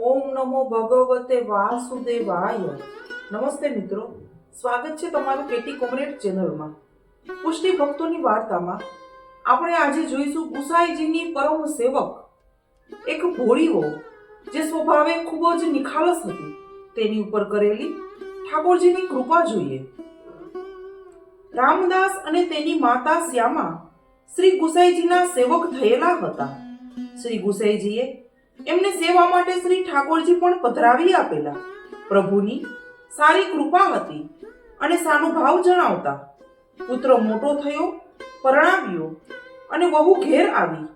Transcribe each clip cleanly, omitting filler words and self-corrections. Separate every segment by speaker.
Speaker 1: ઓમ નમો ભગવતે વાસુદેવાય. નમસ્તે મિત્રો, સ્વાગત છે તમારું કેટી કોમરેડ ચેનલમાં. પુષ્ટિ ભક્તોની વાર્તામાં આપણે આજે જોઈશું ગુસાઈજીની પરમ સેવક એક ભોળી વહુ જે સ્વભાવે ખૂબ જ નિખાલસ હતી તેની ઉપર કરેલી ઠાકોરજીની કૃપા જોઈએ. રામદાસ અને તેની માતા શ્યામા શ્રી ગુસાઈજીના સેવક થયેલા હતા. શ્રી ગુસાઈજીએ એમને સેવા માટે શ્રી ઠાકોરજી પણ પધરાવી આપેલા. પ્રભુની સારી કૃપા હતી અને સાનુભાવ જણાવતા. પુત્ર મોટો થયો, પરણાવ્યો અને વહુ ઘેર આવી.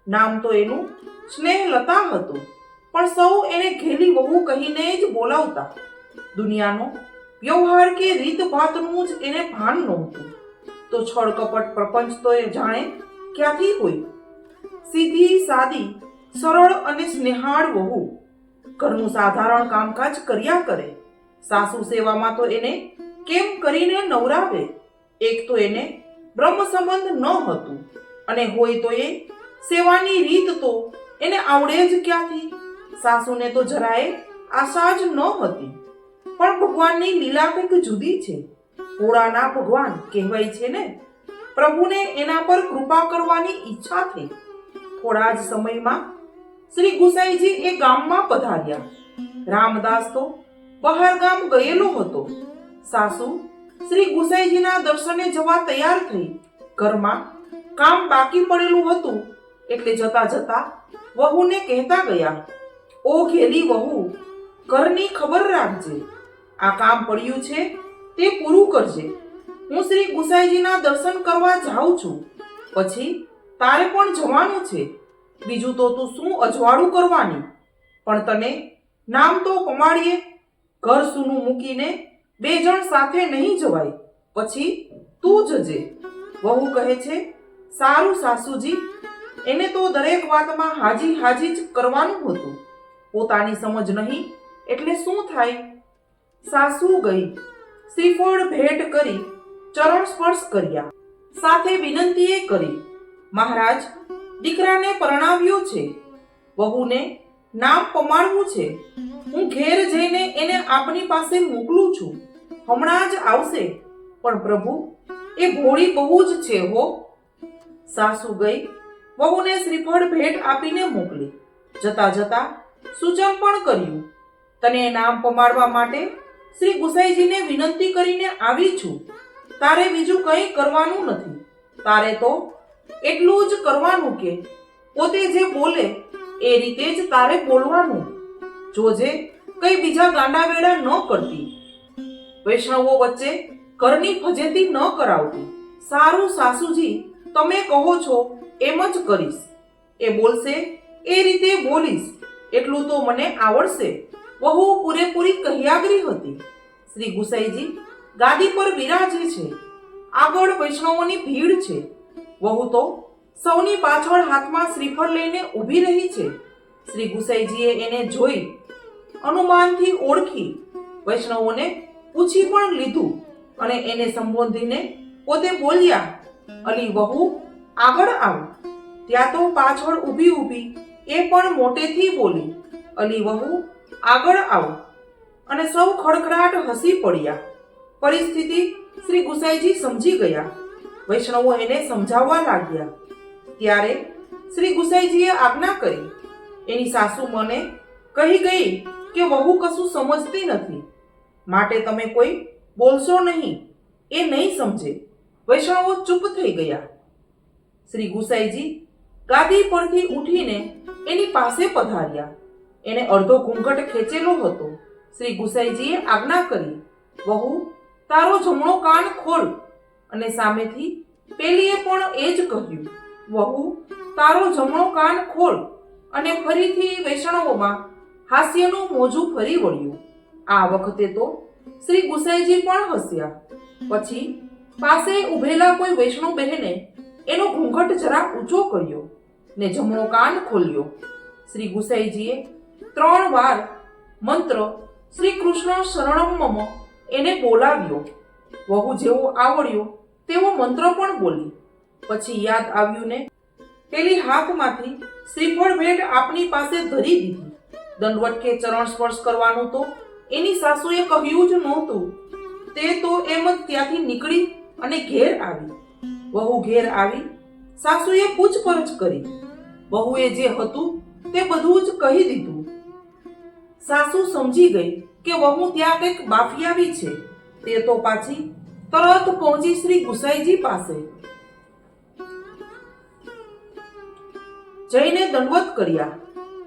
Speaker 1: નામ તો એનું સ્નેહલતા હતું, પણ સૌ એને ઘેલી વહુ કહીને જ બોલાવતા. દુનિયાનો વ્યવહાર કે રીતભાતનું જ એને ભાન નહોતું. તો છળ કપટ પ્રપંચ તો એ જાણે ક્યાંથી હોય. સીધી સાદી સરળ અને સ્નેહાળ વહુ ઘરનું સાધારણ કામકાજ કર્યા કરે. સાસુ સેવામાં તો એને કેમ કરીને નવરાવે. એક તો એને બ્રહ્મ સંબંધ ન હતું અને હોય તો એ સેવાની રીત તો એને આવડે જ ક્યાંથી. સાસુને તો જરાય આશા જ ન હતી. પણ ભગવાનની લીલા કંઈક જુદી છે. ભોળાના ભગવાન કહેવાય છે ને. પ્રભુને એના પર કૃપા કરવાની ઈચ્છા થઈ. થોડા જ સમયમાં શ્રી ગુસાઈજી એ ગામમાં પધાર્યા. રામદાસ તો બહાર ગામ ગયેલો હતો. સાસુ શ્રી ગુસાઈજીના દર્શને જવા તૈયાર થઈ. ઘરમાં કામ બાકી પડેલું હતું એટલે જતા જતા વહુને કહેતા ગયા, ઓ ઘેલી વહુ, ઘરની ખબર રાખજે. આ કામ પડ્યું છે તે પૂરું કરજે. હું શ્રી ગુસાઈજીના દર્શન કરવા જાઉં છું. પછી તારે પણ જવાનું છે. બીજું તો તું શું અજવાળું કરવાની, પણ તને નામ તો પમાડીએ. ઘર સૂનું મૂકીને બે જણ સાથે નહીં જવાય. પછી તું જજે. વહુ કહે છે, સારું સાસુજી. એને તો દરેક વાતમાં હાજી હાજી જ કરવાનું હતું. પોતાની સમજ નહીં એટલે શું થાય. સાસુ ગઈ. શ્રીફળ ભેટ કરી ચરણ સ્પર્શ કર્યા. સાથે વિનંતીએ કરી, મહારાજ, દીકરાને પરણાવ્યો છે. વહુને નામ પમાડવું છે. હું ઘેર જઈને એને આપની પાસે મોકલું છું. હમણાં જ આવશે. પણ પ્રભુ, એ ભોળી બહુ જ છે હો. સાસુ ગઈ. વહુને શ્રીફળ ભેટ આપીને મોકલી. જતા જતા સૂચન પણ કર્યું, તને નામ પમાડવા માટે શ્રી ગુસાઈજીને વિનંતી કરીને આવી છું. તારે બીજું કંઈ કરવાનું નથી. તારે તો એટલું જ કરવાનું કે પોતે જે બોલે એ રીતે જ તારે બોલવાનું. જોજે કઈ બીજા ગાંડા વેડા ન કરતી. વૈષ્ણવો વચ્ચે ઘરની ફજેતી ન કરાવતી. સારું સાસુજી, તમે કહો છો એમ જ કરીશ. એ બોલશે એ રીતે બોલીશ. એટલું તો મને આવડશે. વહુ પૂરેપૂરી કહ્યાગરી હતી. શ્રી ગુસાઈજી ગાદી પર બિરાજે છે. આગળ વૈષ્ણવોની ભીડ છે. વહુ તો સૌની પાછળ હાથમાં શ્રીફળ લઈને ઊભી રહી છે. શ્રી ગુસાઈજીએ એને જોઈ, અનુમાનથી ઓળખી, વૈષ્ણવોને પૂછી પણ લીધું અને એને સંબોધીને પોતે બોલ્યા, અલી વહુ, આગળ આવ. ત્યાં તો પાછળ ઊભી ઊભી એ પણ મોટેથી બોલી, અલી વહુ, આગળ આવ. અને સૌ ખડખડાટ હસી પડ્યા. પરિસ્થિતિ શ્રી ગુસાઈજી સમજી ગયા. વૈષ્ણવો એને સમજાવવા લાગ્યા. ત્યારે શ્રી ગુસાઈજીએ આજ્ઞા કરી, એની સાસુ મને કહી ગઈ કે વહુ કશું સમજતી નથી, માટે તમે કોઈ બોલશો નહીં. એ નહીં સમજે. વૈષ્ણવો ચૂપ થઈ ગયા. શ્રી ગુસાઈજી ગાદી પરથી ઉઠીને એની પાસે પધાર્યા. એને અડધો ઘૂંઘટ ખેંચેલો હતો. શ્રી ગુસાઈજીએ આજ્ઞા કરી, વહુ, તારો જમણો કાન ખોલ. અને સામેથી પેલીએ પણ એ જ કહ્યું, વહુ, તારો જમણો કાન ખોલ. અને ફરીથી વૈષ્ણવોમાં હાસ્યનું મોજું ફરી વળ્યું. આ વખતે તો શ્રી ગુસાઈજી પણ હસ્યા. પછી પાસે ઊભેલા કોઈ વૈષ્ણવ બહેને એનો ઘૂંઘટ જરા ઊંચો કર્યો ને જમણો કાન ખોલ્યો. શ્રી ગુસાઈજીએ 3 વાર મંત્ર શ્રી કૃષ્ણ શરણમ મમ એને બોલાવ્યો. વહુ જેવો આવડ્યો તેવો મંત્ર પણ બોલી. પછી યાદ આવ્યું ને પેલી હાથમાંથી શ્રીફળ ભેટ આપની પાસે ધરી દીધી. દંડવત કે ચરણ સ્પર્શ કરવાનું તો એની સાસુએ કહ્યું જ નહોતું. તે તો એમ જ ત્યાંથી નીકળી અને ઘેર આવી. વહુ ઘેર આવી, સાસુએ પૂછપરછ કરી. વહુએ જે હતું તે બધું જ કહી દીધું. સાસુ સમજી ગઈ કે વહુ ત્યાં કંઈક બાફી આવી છે. તે તો પાછી તરત પહોંચી શ્રી ગુસાઈજી પાસે. જઈને દંડવત કર્યા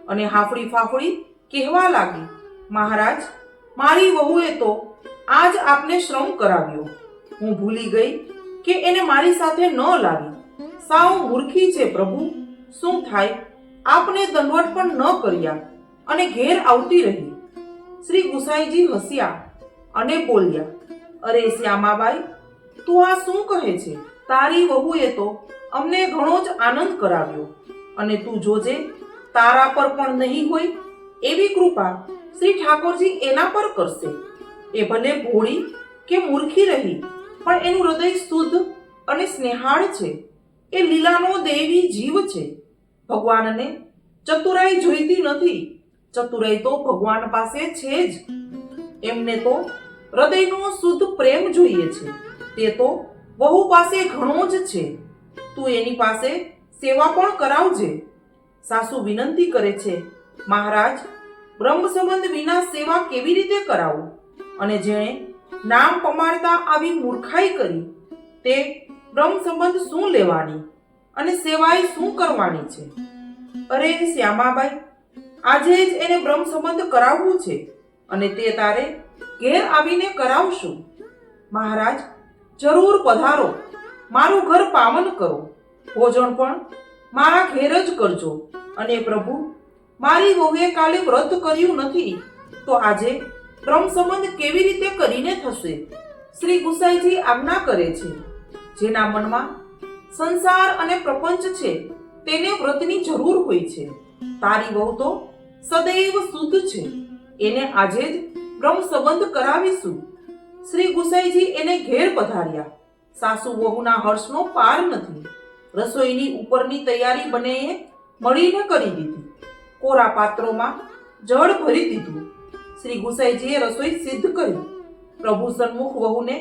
Speaker 1: અને હાફડી ફાફડી કહેવા લાગી, મહારાજ, મારી વહુએ તો આજ આપને શ્રમ કરાવ્યો. હું ભૂલી ગઈ કે એને મારી સાથે ન લાવી. સાવ મૂર્ખી છે પ્રભુ. શું થાય, આપને દંડવત પણ ન કર્યા અને ઘેર આવતી રહી. શ્રી ગુસાઈજી હસ્યા અને બોલ્યા, અરે શ્યામાબાઈ, તું આ શું કહે છે? તારી વહુએ તો અમને ઘણો જ આનંદ કરાવ્યો અને તું જોજે, તારા પર પણ નહીં હોય એવી કૃપા શ્રી ઠાકોરજી એના પર કરશે. એ ભલે ભોળી કે મૂર્ખી રહી, પણ એનું હૃદય શુદ્ધ અને સ્નેહાળ છે. એ લીલાનો દેવી જીવ છે. ભગવાનને ચતુરાઈ જોઈતી નથી. ચતુરાઈ તો ભગવાન પાસે છે જ. એમને તો હૃદયનો શુદ્ધ પ્રેમ જોઈએ છે. તે તો વહુ પાસે ઘણો જ છે. તું એની પાસે સેવા પણ કરાવજે. સાસુ વિનંતી કરે છે, મહારાજ, બ્રહ્મ સંબંધ વિના સેવા કેવી રીતે કરાવું? અને જેણે નામ પમાડતા આવી મૂર્ખાઈ કરી, તે બ્રહ્મ સંબંધ શું લેવાની અને સેવાય શું કરવાની છે? અરે શ્યામાબાઈ, આજે જ એને બ્રહ્મ સંબંધ કરાવવું છે અને તે તારે ઘેર આવીને કરાવશું. મહારાજ, જરૂર પધારો. મારું ઘર પાવન કરો. ભોજન પણ મારા ઘેર જ કરજો. અને પ્રભુ, મારી વહુએ કાલે વ્રત કર્યું નથી, તો આજે બ્રહ્મ સંબંધ કેવી રીતે કરીને થશે? શ્રી ગુસાઈજી આજ્ઞા કરે છે, જેના મનમાં સંસાર અને પ્રપંચ છે તેને વ્રતની જરૂર હોય છે. તારી વહુ તો સદૈવ શુદ્ધ છે. એને આજે જ બ્રહ્મ સંબંધ કરાવીશું. શ્રી ગુસાઈજી એને ઘેર પધાર્યા. સાસુ વહુના હર્ષનો પાર નથી. રસોઈની ઉપરની તૈયારી બંનેએ મળીને કરી દીધી. કોરા પાત્રોમાં જળ ભરી દીધું. શ્રી ગુસાઈજીએ રસોઈ સિદ્ધ કરી. પ્રભુ સન્મુખ વહુને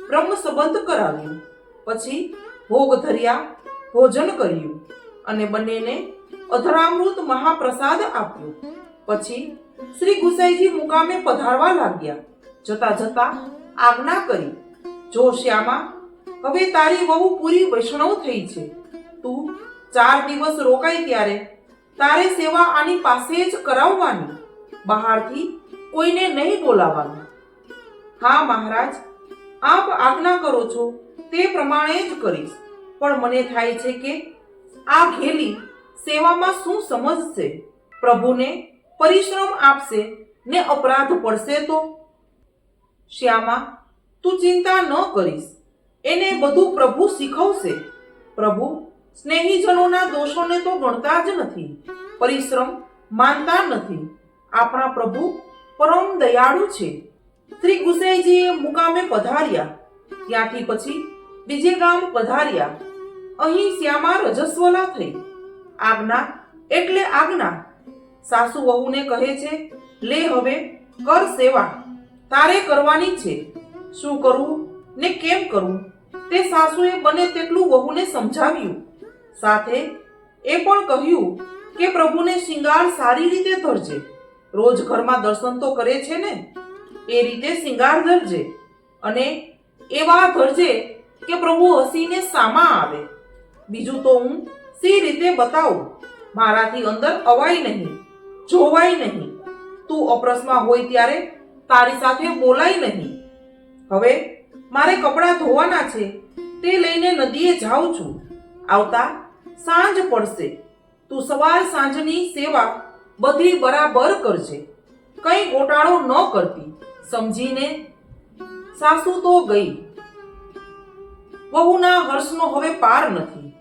Speaker 1: બ્રહ્મ સંબંધ કરાવ્યું. પછી ભોગ ધર્યા, ભોજન કર્યું અને બંનેને અધરામૃત મહાપ્રસાદ આપ્યો. પછી શ્રી ગુસાઈજી મુકામે પધારવા લાગ્યા. જતા જતા આજ્ઞા કરી, જો શ્યામા, હવે તારી વહુ પૂરી વૈષ્ણવ થઈ છે. તું 4 દિવસ રોકાય ત્યારે તારે સેવા આની પાસે જ કરાવવાની. બહારથી કોઈને નહીં બોલાવવાનું. હા મહારાજ, આપ આજ્ઞા કરો છો તે પ્રમાણે જ કરીશ. પણ મને થાય છે કે આ ઘેલી સેવામાં શું સમજશે? પ્રભુને પરિશ્રમ આપશે ને અપરાધ પડશે તો? શ્યામા, તું ચિંતા ન કરીશ. એને બધું પ્રભુ શીખવશે. પ્રભુ સ્નેહીજનોના દોષોને તો ગણતા જ નથી, પરિશ્રમ માનતા નથી. આપણા પ્રભુ પરમ દયાળુ છે. શ્રી ગુસાઈજીએ મુકામે પધાર્યા. ત્યાંથી પછી બીજે ગામ પધાર્યા. અહીં શ્યામા રજસ્વલા થઈ. આજ્ઞા એટલે આજ્ઞા. સાસુ વહુને કહે છે, લે હવે કર સેવા. તારે કરવાની છે. શું કરવું ને કેમ કરવું તે સાસુએ બને તેટલું વહુને સમજાવ્યું. સાથે એ પણ કહ્યું કે પ્રભુને શિંગાર સારી રીતે ધરજે. રોજ ઘરમાં દર્શન તો કરે છે ને, એ રીતે શિંગાર ધરજે અને એવા ધરજે કે પ્રભુ હસીને સામા આવે. બીજું તો હું સી રીતે બતાવું? મારાથી અંદર અવાય નહીં, જોવાય નહીં. તું અપરસમાં હોય ત્યારે તારી સાથે બોલાય નહીં. હવે મારે કપડાં ધોવાના છે, તે લઈને નદીએ જાઉં છું. આવતા સાંજ પડશે. તું સવાર સાંજની સેવા બધી બરાબર કરજે. કઈ ગોટાળો ન કરતી, સમજીને? સાસુ તો ગઈ. વહુના હર્ષનો હવે પાર નથી.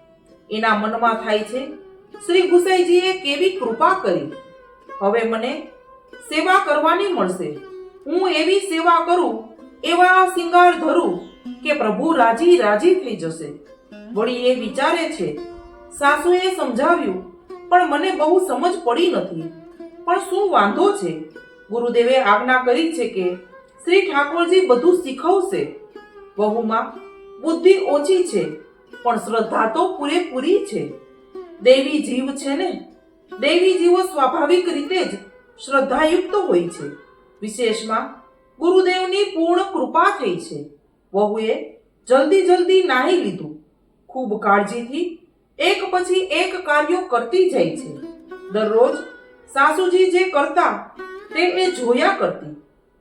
Speaker 1: એના મનમાં થાય છે, શ્રી ગુસાઈજીએ કેવી કૃપા કરી. હવે મને સેવા કરવાની મળશે. હું એવી સેવા કરું, એવા શિંગાર ધરું કે પ્રભુ રાજી રાજી થઈ જશે. વળી એ વિચારે છે, સાસુએ સમજાવ્યું પણ મને બહુ સમજ પડી નથી. પણ શું વાંધો છે? ગુરુદેવે આજ્ઞા કરી છે કે શ્રી ઠાકોરજી બધું શીખવશે. વહુમાં બુદ્ધિ ઓછી છે, પણ શ્રદ્ધા તો પૂરેપૂરી છે. દૈવી જીવ છે ને, દૈવી જીવો સ્વાભાવિક રીતે જ શ્રદ્ધાયુક્ત હોય છે. વિશેષમાં ગુરુદેવની પૂર્ણ કૃપા થઈ છે. વહુએ જલ્દી નાહી લીધું. ખૂબ કાળજીથી એક પછી એક કાર્યો કરતી જાય છે. દરરોજ સાસુજી જે કરતા તે એ જોયા કરતી.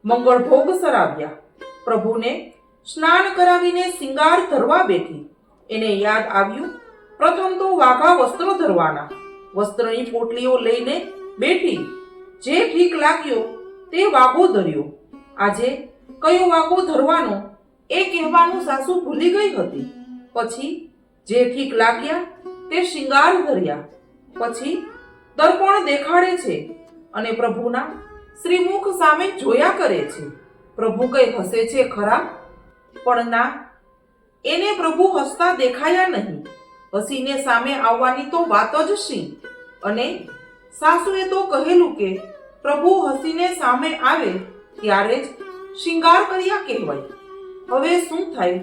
Speaker 1: મંગળ ભોગ સરાવ્યા. પ્રભુને સ્નાન કરાવીને શિંગાર ધરવા બેઠી. એને યાદ આવ્યું, પ્રથમ તો વાઘા વસ્ત્રો ધરવાના. વસ્ત્રની પોટલીઓ લઈને બેઠી. જે ઠીક લાગ્યો તે વાઘો ધર્યો. આજે કયો વાઘો ધરવાનો એ કહેવાનું સાસુ ભૂલી ગઈ હતી. પછી જે ઠીક લાગ્યા તે શિંગાર ધર્યા. પછી દર્પણ દેખાડે છે અને પ્રભુના શ્રીમુખ સામે જોયા કરે છે. પ્રભુ કઈ હસે છે ખરા? પણ ના, એને પ્રભુ હસતા દેખાયા નહીં. હસીને સામે આવવાની તો વાત જ શી? અને સાસુએ તો કહેલું કે પ્રભુ હસીને સામે આવે ત્યારે જ શિંગાર કર્યા કહેવાય. હવે શું થાય?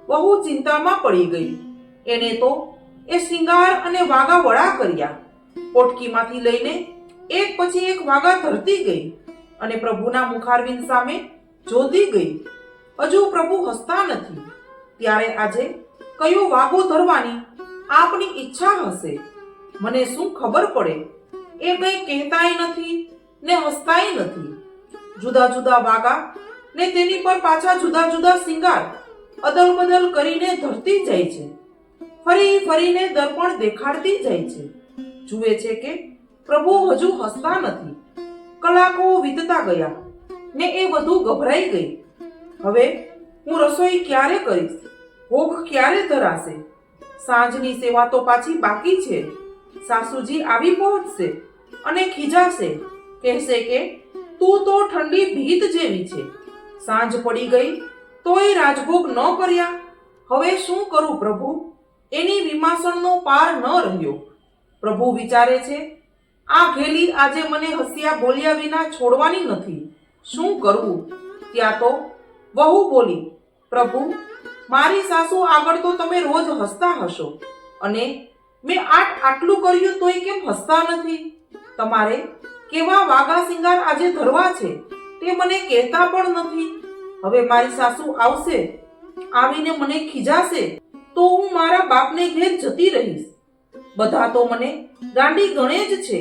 Speaker 1: બહુ ચિંતામાં પડી ગઈ. એને તો એ શિંગાર અને વાગા વડા કર્યા. પોટકીમાંથી લઈને એક પછી એક વાગા ધરતી ગઈ અને પ્રભુના મુખારવિંદ સામે જોતી ગઈ. હજુ પ્રભુ હસતા નથી. ત્યારે આજે કયો વાગો ધરવાની આપની ઈચ્છા હશે? મને શું ખબર પડે? એ કંઈ કહેતાય નથી ને હસતાય નથી. જુદા જુદા વાગા ને તેની પર પાછા જુદા જુદા શિંગાર અદલ બદલ કરીને ધરતી જાય છે. ફરી ફરીને દર્પણ દેખાડતી જાય છે. જુએ છે કે પ્રભુ હજુ હસતા નથી. કલાકો વીતતા ગયા ને એ બધું ગભરાઈ ગઈ. હવે હું રસોઈ ક્યારે કરીશ? ભોગ ક્યારે ધરાશે? સાંજની સેવા તો પાછી બાકી છે. સાસુજી આવી પહોંચશે અને ખીજાશે. કહેશે કે તું તો ઠંડી ભીત જેવી છે. સાંજ પડી ગઈ તોય રાજભોગ ન કર્યા. હવે શું કરું પ્રભુ? એની વિમાસણનો પાર ન રહ્યો. પ્રભુ વિચારે છે, આ ઘેલી આજે મને હસ્યા બોલ્યા વિના છોડવાની નથી. શું કરવું? ત્યાં તો વહુ બોલી, પ્રભુ, મારી સાસુ આગળ તો તમે રોજ હસતા હશો અને મેં આટલું કર્યું તોય કેમ હસતા નથી? તમારે કેવા વાગા શિંગાર આજે ધરવા છે તે મને કહેતા પણ નથી. હવે મારી સાસુ આવશે, આવીને મને ખીજાશે તો હું મારા બાપને ઘેર જતી રહીશ. બધા તો મને ગાંડી ગણે જ છે,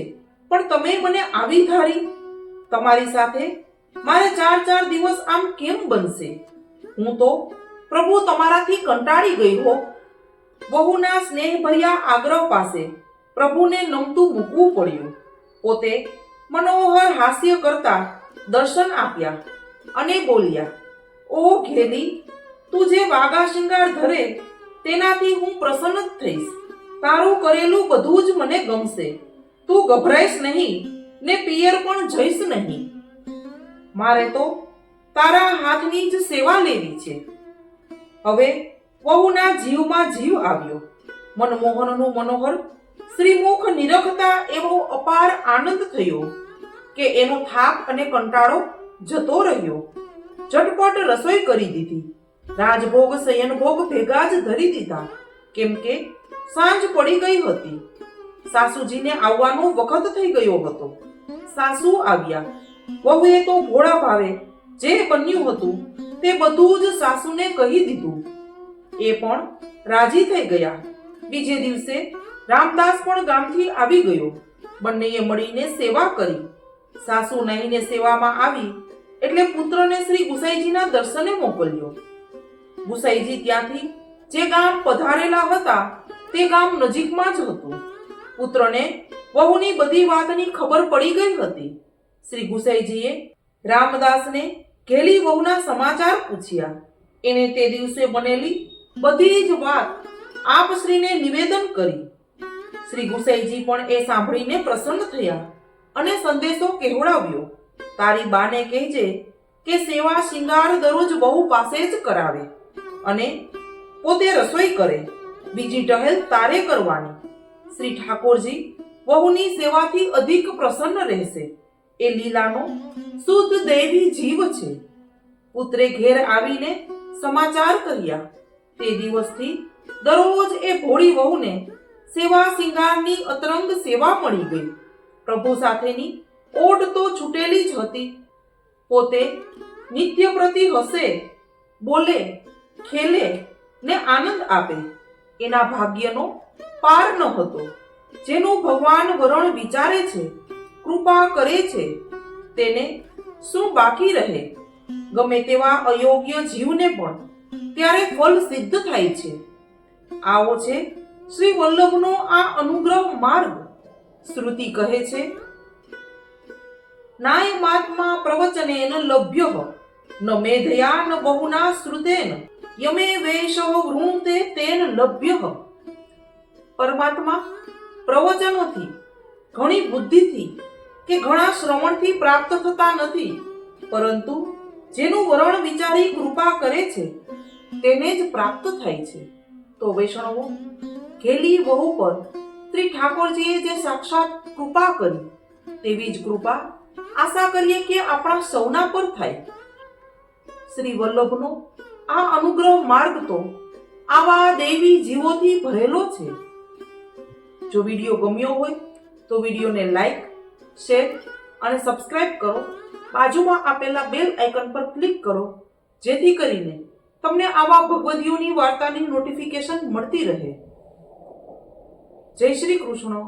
Speaker 1: પણ તમે મને આવી ધારી. તમારી સાથે મારે 4 દિવસ આમ કેમ બનશે? હું તો પ્રભુ તમારાથી કંટાળી ગઈ હો. વહુના સ્નેહભર્યા આગ્રહ પાસે પ્રભુને નમતું મૂકવું પડ્યું. પોતે મનોહર હાસ્ય કરતા દર્શન આપ્યા અને બોલ્યા, ઓ ઘેલી, તું જે વાગા શિંગાર ધરે તેનાથી હું પ્રસન્ન જ થઈશ. તારું કરેલું બધું જ મને ગમશે. તું ગભરાઈશ નહીં ને પિયર પણ જઈશ નહીં. મારે તો તારા હાથની જ સેવા લેવી છે. હવે વહુના જીવમાં જીવ આવ્યો. મનમોહનનું મનોહર શ્રીમુખ નિરખતા એવો અપાર આનંદ થયો કે એનો થાક અને કંટાળો જતો રહ્યો. ઝટપટ રસોઈ કરી દીધી. રાજભોગ શયનભોગ ભેગા જ ધરી દીધા, કેમ કે સાંજ પડી ગઈ હતી. સાસુજીને આવવાનો વખત થઈ ગયો હતો. સાસુ આવ્યા. વહુએ તો ભોળા ભાવે જે બન્યું હતું તે બધું જ સાસુને કહી દીધું. એ પણ રાજી થઈ ગયા. બીજે દિવસે રામદાસ પણ ગામથી આવી ગયો. બંનેએ મળીને સેવા કરી. સાસુ નહીને સેવામાં આવી એટલે પુત્રને શ્રી ગુસાઈજીના દર્શને મોકલ્યો. ગુસાઈજી ત્યાંથી જે ગામ પધારેલા હતા તે ગામ નજીકમાં જ હતું. પુત્રને વહુની બધી વાતની ખબર પડી ગઈ હતી. શ્રી ગુસાઈજીએ રામદાસને ઘેલી વહુના સમાચાર પૂછ્યા. એને તે દિવસે બનેલી બધી જ વાત આપશ્રીને નિવેદન કરી. શ્રી ગુસાઈજી પણ એ સાંભળીને પ્રસન્ન થયા અને સંદેશો કહેવડાવ્યો, તારી બાને કહેજે કે સેવા શિંગાર દરરોજ વહુ પાસે જ કરાવે અને પોતે રસોઈ કરે. બીજી ટહેલ તારે કરવાની. શ્રી ઠાકોરજી વહુની સેવાથી અધિક પ્રસન્ન રહેશે. એ લીલાનો શુદ્ધ દૈવી જીવ છે. પુત્રે ઘેર આવીને સમાચાર કર્યા તે દિવસથી દરરોજ એ ભોળી વહુને સેવા સિંગારની અતરંગ સેવા મળી ગઈ. પ્રભુ સાથેની ઓઢ તો છૂટેલી જ હતી. પોતે નિત્ય પ્રતિ હસે, બોલે, ખેલે ને આનંદ આપે. એના ભાગ્યનો પાર ન હતો. જેનું ભગવાન વરણ વિચારે છે, કૃપા કરે છે, તેને શું બાકી રહે? ગમે તેવા અયોગ્ય જીવને પણ ત્યારે ફળ સિદ્ધ થાય છે. આવો છે શ્રી વલ્લભનો આ અનુગ્રહ માર્ગ. શ્રુતિ કહે છે, નાયમાત્મા પ્રવચનેન લભ્યઃ ન મેધયા ન બહુના શ્રુતેન યમે વેશઃ વૃણુતે તેન લભ્યઃ. પરમાત્મા પ્રવચનોથી, ઘણી બુદ્ધિથી કે ઘણા શ્રવણથી પ્રાપ્ત થતા નથી, પરંતુ જેનું વરણ વિચારી કૃપા કરે છે તેને જ પ્રાપ્ત થાય છે. તો વૈષ્ણવો, ઘેલી વહુ પર શ્રી ઠાકોરજીએ જે સાક્ષાત કૃપા કરી તેવી જ કૃપા આશા કરીએ કે આપણા સૌના પર થાય. શ્રી વલ્લભનો આ અનુગ્રહ માર્ગ તો આવા દૈવી જીવોથી ભરેલો છે. જો વિડીયો ગમ્યો હોય તો વિડીયોને લાઈક, શેર અને સબસ્ક્રાઇબ કરો. બાજુમાં આપેલા બેલ આઇકન પર ક્લિક કરો, જેથી કરીને તમને આવા ભગવદીઓની વાર્તાની નોટિફિકેશન મળતી રહે. જય શ્રી કૃષ્ણ.